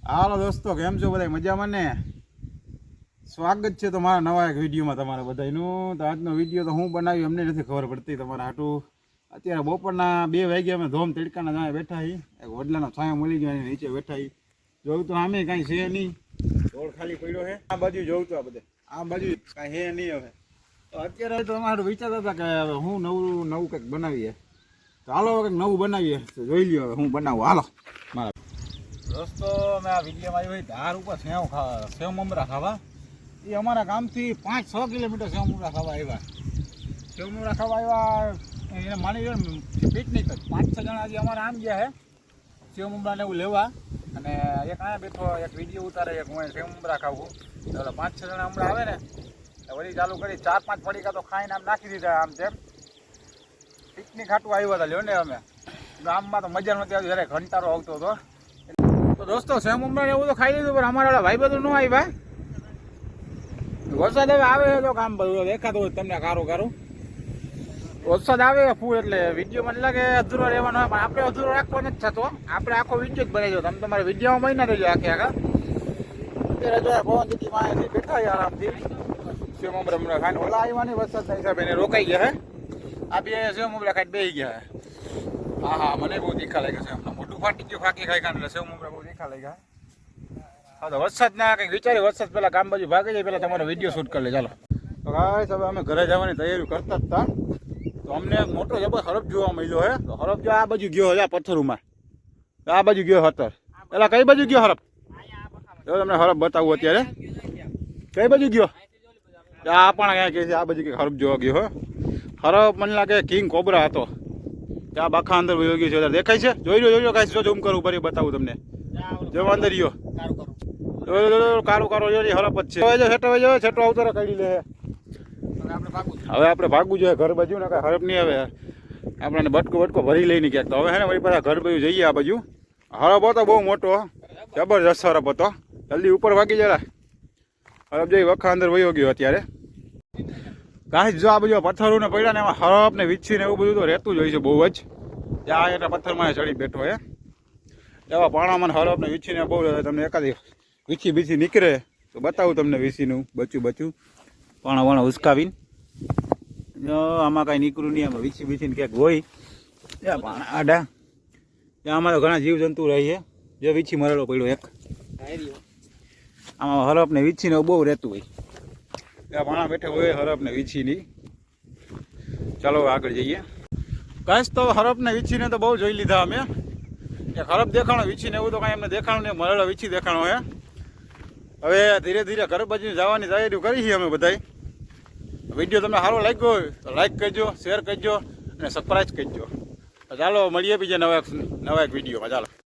હાલો દોસ્તો, કેમ છો બધા? મજામાં ને? સ્વાગત છે તમારા નવા એક વિડીયોમાં તમારા બધાનું. તો આજનો વિડીયો તો હું બનાવ્યું અમને નથી ખબર પડતી તમારા હાટું. અત્યારે બપોરના 2 વાગ્યા અમે ધોમ તડકાના જાણે બેઠા છીએ. એક વડલાનો છાંયો મળી ગયો એની નીચે બેઠા છીએ. જોયું તો આમે કાંઈ છે નહીં, રોડ ખાલી પડ્યો છે. આ બાજુ જોઉં તો આ બધે આ બાજુ કાંઈ હે નહીં. હવે તો અત્યારે તો અમારું વિચારતા હતા કે હવે હું નવું કંઈક બનાવીએ. તો હાલો કંઈક નવું બનાવીએ, જોઈ લ્યો હવે હું બનાવું. હાલો મારા દોસ્તો, અમે આ વિડીયોમાં આવ્યો ધાર ઉપર સેવ મમરા ખાવા. એ અમારા ગામથી 5-6 કિલોમીટર સેવ મમરા ખાવા આવ્યા. સેવ મમરા ખાવા આવ્યા એને માની લો પિકનિક જ. 5-6 જણા હજી અમારા આમ ગયા છે સેવ મમરાને એવું લેવા. અને એક અહીંયા બેઠો એક વિડીયો ઉતારે, એક હું સેવ મમરા ખાવું. એટલે 5-6 જણા હમણાં આવે ને વળી ચાલુ કરી 4-5 પડીકા તો ખાઈને આમ નાખી દીધા. આમ તેમ પિકનિક ખાટું આવ્યા હતા. લ્યો ને અમે ગામમાં તો મજા નહોતી આવતી, જ્યારે ઘંટારો આવતો હતો. તો દોસ્તો સેવ મમરા એવું તો ખાઈ લીધું, પણ અમારા ભાઈ બધું ન આવ્યા. વરસાદ હવે આવે તો કામ બધું દેખાતું હોય તમને કારું. વરસાદ આવે ફૂલ એટલે વિડીયો મને લાગે અધૂરો રહેવાનો હોય, પણ આપણે અધૂરો રાખવો નથી થતો. આપણે આખો વિડીયો જ બનાવી દો. તમે તમારા વિડીયોમાં મહિના રહેજો આખા. અત્યારે જો પવન દીદી માં બેઠા આરામથી સેવ મમરા ખાઈને. ઓલા આવ્યા નહીં વરસાદના હિસાબે એને રોકાઈ ગયા હે. આ બે સેવ મમરા ખાઈને બેસી ગયા હે. હા મને બહુ તીખા લાગ્યા છે. મોટું ફાટી ગયું ફાંકી ખાઈ ખાને એટલે સેવ મમરા બહુ તીખા લાગ્યા. હા તો વરસાદ ના કંઈક વિચારી, વરસાદ પેલા ગામ બાજુ ભાગી જાય પેલા તમારો વિડીયો શૂટ કરી લે. ચાલો તો ગાઈસ હવે અમે ઘરે જવાની તૈયારી કરતા જ હતા. તો અમને એક મોટો જબર હરફ જોવા મળ્યો હે. તો હરફ જો આ બાજુ ગયો છે પથ્થરમાં, આ બાજુ ગયો હતો. પેલા કઈ બાજુ ગયો હરફ? તો તમને હરફ બતાવું અત્યારે. કઈ બાજુ ગયો? આ પણ ક્યાં કહે છે આ બાજુ કંઈક હરફ જોવા ગયો હે. હરફ મને લાગે કિંગ કોબરા હતો. ત્યાં બાખા અંદર વયો ગયો છે. દેખાય છે? જોઈ લો કાંઈ જો ઝૂમ કરું ફરી બતાવું તમને. જો અંદર રહ્યો કારો હરફ જ છે. છેટો આવતો કાઢી લે. હવે આપણે ભાગવું જોઈએ ઘર બાજુ ને કાંઈ હરફ નહીં. હવે આપણને બટકો ભરી લઈને ક્યાંક. તો હવે હે ને વળી પાછા ઘર બાજુ જઈએ. આ બાજુ હરફ હતો બહુ મોટો, જબરજસ્ત હરફ હતો. જલ્દી ઉપર ભાગી જરા. હરફ જઈ વખા અંદર વયો ગયો અત્યારે. કાંઈ જો આ બાજુ પથ્થરો ને પડ્યા ને એમાં હરફ ને વીછી ને એવું બધું તો રહેતું જ હોય છે બહુ જ. ત્યાં એટલે પથ્થરમાં ચડી બેઠો હે. એવા પાણામાં હરફ ને વીછી ને બહુ તમને એકાદી વીછી બીછી નીકળે તો બતાવું તમને વીસીનું બચું પાણા ઉસકાવીને. આમાં કાંઈ નીકળ્યું નહીં. આમાં વીછી બીછીને ક્યાંક હોય ત્યાં પાણા આડા. ત્યાં આમાં તો ઘણા જીવજંતુ રહી છે. જે વીછી મરેલો પડ્યો એક. આમાં હરફ ને વીછીને બહુ રહેતું હોય. ત્યાં પાણા બેઠે હોય હરફ ને વીછીની. ચાલો આગળ જઈએ. કાંઈ તો હરફ ને વીછીને તો બહુ જોઈ લીધા અમે. એક હરફ દેખાણો, વીછીને એવું તો કાંઈ એમને દેખાણું નહીં. મરેલો વીછી દેખાણો હે. હવે ધીરે ધીરે ઘર બાજુ જવાની તૈયારી કરી છીએ અમે બધાય. વિડીયો તમને સારો લાગ્યો હોય તો લાઈક કરજો, શેર કરજો અને સબસ્ક્રાઈબ કરજો. ચાલો મળીએ બીજા નવા એક વિડીયોમાં. ચાલો.